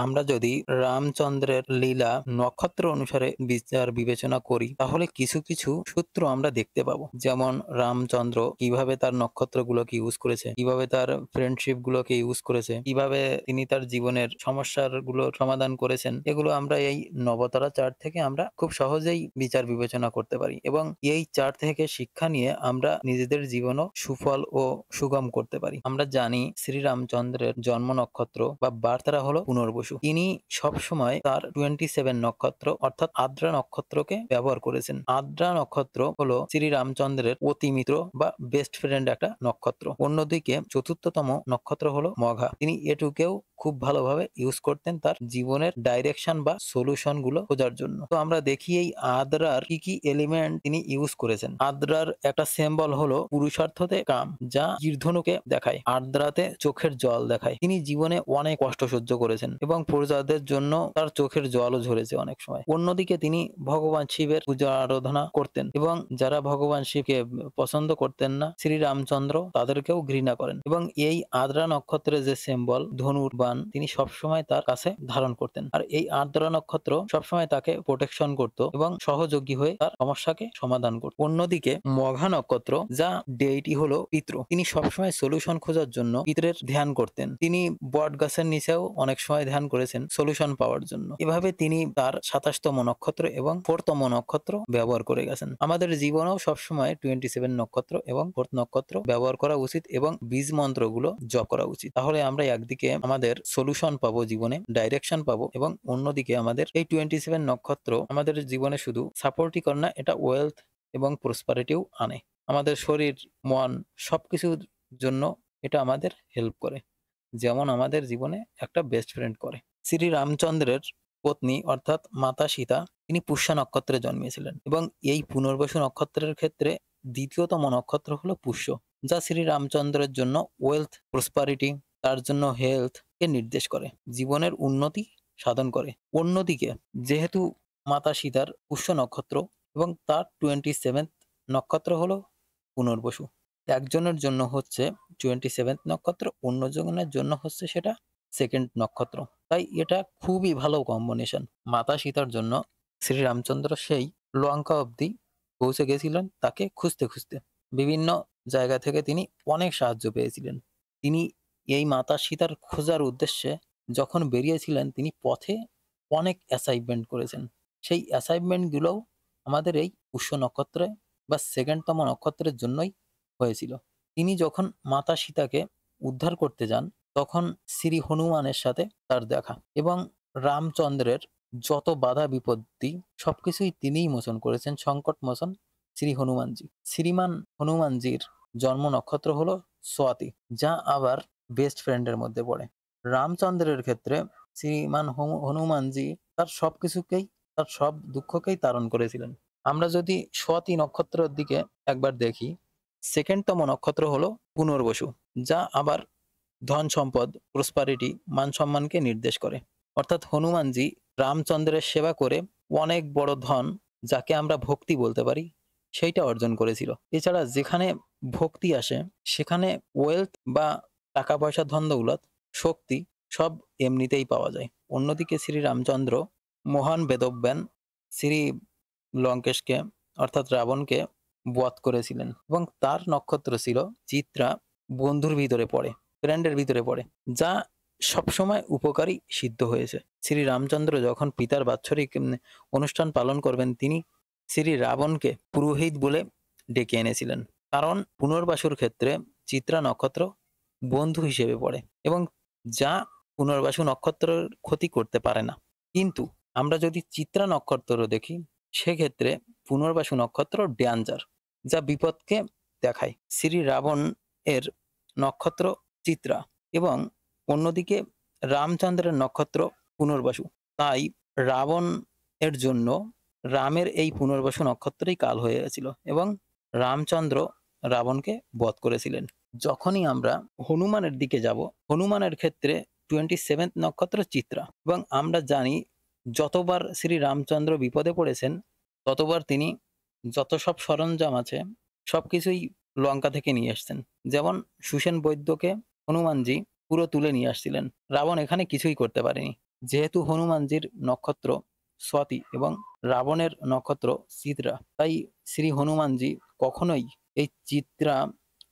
আমরা যদি রামচন্দ্রের লীলা নক্ষত্র অনুসারে বিচার বিবেচনা করি তাহলে কিছু কিছু সূত্র আমরা দেখতে পাবো। যেমন রামচন্দ্র কিভাবে তার নক্ষত্রগুলোকে ইউজ করেছে, কিভাবে তার ফ্রেন্ডশিপ গুলোকে ইউজ করেছে, কিভাবে তিনি তার জীবনের সমস্যার গুলোর সমাধান করেছেন, এগুলো আমরা এই নবতারা চার্ট থেকে আমরা খুব সহজেই বিচার বিবেচনা করতে পারি এবং এই চার্ট থেকে শিক্ষা নিয়ে আমরা নিজেদের জীবনও সুফল ও সুগম করতে পারি। আমরা জানি শ্রীরামচন্দ্রের জন্ম নক্ষত্র বা বার্তারা হলো পুনর্বসু। তিনি সবসময় তার 27 নক্ষত্র অর্থাৎ আদ্রা নক্ষত্রকে ব্যবহার করেছেন। আদ্রা নক্ষত্র হলো শ্রীরামচন্দ্রের অতি মিত্র বা বেস্ট ফ্রেন্ড একটা নক্ষত্র। অন্যদিকে চতুর্থতম নক্ষত্র হলো মঘা। তিনি এটুকেও খুব ভালোভাবে ইউজ করতেন তার জীবনের ডাইরেকশন বা সলিউশন গুলো খোঁজার জন্য। তো আমরা দেখি এই আদ্রার কি কি এলিমেন্ট তিনি ইউজ করেছেন। আদ্রার একটা সিম্বল হলো পুরুষার্থতে কাম, যা তীরধনুকে দেখায়। আদ্রাতে চোখের জল দেখায়। তিনি জীবনে অনেক কষ্ট সহ্য করেছেন এবং প্রজাদের জন্য তার চোখের জলও ঝরেছে অনেক সময়। অন্যদিকে তিনি ভগবান শিবের পূজা আরাধনা করতেন এবং যারা ভগবান শিবকে পছন্দ করতেন না, শ্রী রামচন্দ্র তাদেরকেও ঘৃণা করেন এবং এই আদ্রা নক্ষত্রের যে সিম্বল ধনুর বাণ তিনি সবসময় তার কাছে ধারণ করতেন। আর এই আদ্রা নক্ষত্র সবসময় তাকে প্রোটেকশন করত এবং সহযোগী হয়ে তার সমস্যাকে সমাধান করত। অন্যদিকে মঘা নক্ষত্র যা ডেইটি হলো পিতৃ, তিনি সবসময় সলিউশন খোঁজার জন্য পিতরের ধ্যান করতেন। তিনি বট গাছের নিচেও অনেক সময় ধ্যান করেছেন সলিউশন পাওয়ার জন্য। এভাবে তিনি তার 27তম নক্ষত্র এবং 4তম নক্ষত্র ব্যবহার করে গেছেন। আমাদের জীবনেও সবসময় 27 নক্ষত্র এবং 4th নক্ষত্র ব্যবহার করা উচিত এবং বীজ মন্ত্রগুলো জপ করা উচিত। তাহলে আমরা একদিকে আমাদের সলিউশন পাবো, জীবনে ডাইরেকশন পাবো এবং অন্যদিকে আমাদের এই 27 নক্ষত্র আমাদের জীবনে শুধু সাপোর্টই করে না, এটা ওয়েলথ এবং প্রসপারিটিও আনে। আমাদের শরীর, মন সবকিছুর জন্য এটা আমাদের হেল্প করে, যেমন আমাদের জীবনে একটা বেস্ট ফ্রেন্ড করে। শ্রী রামচন্দ্রের পত্নী অর্থাৎ মাতা সীতা তিনি পুষ্যা নক্ষত্রে জন্মিয়েছিলেন এবং এই পুনর্বসু নক্ষত্রের ক্ষেত্রে দ্বিতীয়তম নক্ষত্র হলো পুষ্য, যা শ্রী রামচন্দ্রের জন্য ওয়েলথ, প্রসপারিটি, তার জন্য হেলথ কে নির্দেশ করে, জীবনের উন্নতি সাধন করে। অন্যদিকে যেহেতু মাতা সীতার পুষ্য নক্ষত্র এবং তার 27th নক্ষত্র হলো পুনর্বসু, একজনের জন্য হচ্ছে 27th নক্ষত্র, অন্যজনের জন্য হচ্ছে সেটা সেকেন্ড নক্ষত্র। তাই এটা খুবই ভালো কম্বিনেশন। মাতা সীতার জন্য শ্রী রামচন্দ্র সেই লঙ্কা অবধি পৌঁছে গেছিলেন তাকে খুঁজতে খুঁজতে। বিভিন্ন জায়গা থেকে তিনি অনেক সাহায্য পেয়েছিলেন। তিনি এই মাতা সীতার খোঁজার উদ্দেশ্যে যখন বেরিয়েছিলেন তিনি পথে অনেক অ্যাসাইনমেন্ট করেছেন। সেই অ্যাসাইনমেন্ট গুলোও আমাদের এই পুষ্য নক্ষত্রে বা সেকেন্ডতম নক্ষত্রের জন্যই হয়েছিল। তিনি যখন মাতা সীতাকে উদ্ধার করতে যান তখন শ্রী হনুমানের সাথে তার দেখা এবং রামচন্দ্রের যত বাধা বিপত্তি সবকিছুই তিনিই মোচন করেছেন, সংকট মোচন শ্রী হনুমানজি। শ্রীমান হনুমানজির জন্ম নক্ষত্র হলো সোয়াতি, যা আবার বেস্ট ফ্রেন্ডের মধ্যে পড়ে। রামচন্দ্রের ক্ষেত্রে শ্রীমান হনুমানজি তার সবকিছুকেই, তার সব দুঃখকেই তারণ করেছিলেন। আমরা যদি সোয়াতি নক্ষত্রের দিকে একবার দেখি, সেকেন্ডতম নক্ষত্র হলো পুনর্বসু, যা আবার ধন সম্পদ, প্রসপারিটি, মান সম্মানকে নির্দেশ করে। অর্থাৎ হনুমানজি রামচন্দ্রের সেবা করে অনেক বড় ধন, যাকে আমরা ভক্তি বলতে পারি, সেইটা অর্জন করেছিল। এছাড়া যেখানে ভক্তি আসে সেখানে ওয়েলথ বা টাকা পয়সা, ধন দৌলত, শক্তি সব এমনিতেই পাওয়া যায়। অন্যদিকে শ্রী রামচন্দ্র মহান বেদজ্ঞান শ্রী লঙ্কেশকে অর্থাৎ রাবণকে বধ করেছিলেন এবং তার নক্ষত্র ছিল চিত্রা, বন্ধুর ভিতরে পড়ে, ফ্রেন্ডের ভিতরে পড়ে, যা সবসময় উপকারী সিদ্ধ হয়েছে। শ্রী রামচন্দ্র যখন পিতার বাৎসরিক অনুষ্ঠান পালন করবেন তিনি শ্রী রাবণকে পুরোহিত বলে ডেকে এনেছিলেন, কারণ পুনর্বাসুর ক্ষেত্রে চিত্রা নক্ষত্র বন্ধু হিসেবে পড়ে এবং যা পুনর্বাসু নক্ষত্রের ক্ষতি করতে পারে না। কিন্তু আমরা যদি চিত্রা নক্ষত্র দেখি সেক্ষেত্রে পুনর্বাসু নক্ষত্র ডেঞ্জার, যা বিপদকে দেখায়। শ্রী রাবণ এর নক্ষত্র চিত্রা এবং অন্যদিকে রামচন্দ্রের নক্ষত্র পুনর্বাসু। তাই রাবণ এর জন্য রামের এই পুনর্বাসু নক্ষত্রই কাল হয়ে গেছিল এবং রামচন্দ্র রাবণকে বধ করেছিলেন। যখনই আমরা হনুমানের দিকে যাব, হনুমানের ক্ষেত্রে 27th নক্ষত্র চিত্রা এবং আমরা জানি যতবার শ্রী রামচন্দ্র বিপদে পড়েছেন ততবার তিনি যত সব সরঞ্জাম আছে সবকিছুই লঙ্কা থেকে নিয়ে এসছেন। যেমন সুসেন বৈদ্যকে হনুমানজি পুরো তুলে নিয়ে আসছিলেন, রাবণ এখানে কিছুই করতে পারেনি। যেহেতু হনুমানজির নক্ষত্র স্বাতি এবং রাবণের নক্ষত্র চিত্রা, তাই শ্রী হনুমানজি কখনোই এই চিত্রা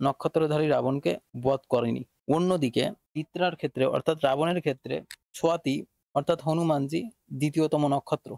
নক্ষত্রধারী রাবণকে বধ করেনি। অন্যদিকে চিত্রার ক্ষেত্রে অর্থাৎ রাবণের ক্ষেত্রে স্বাতি অর্থাৎ হনুমানজি দ্বিতীয়তম নক্ষত্র।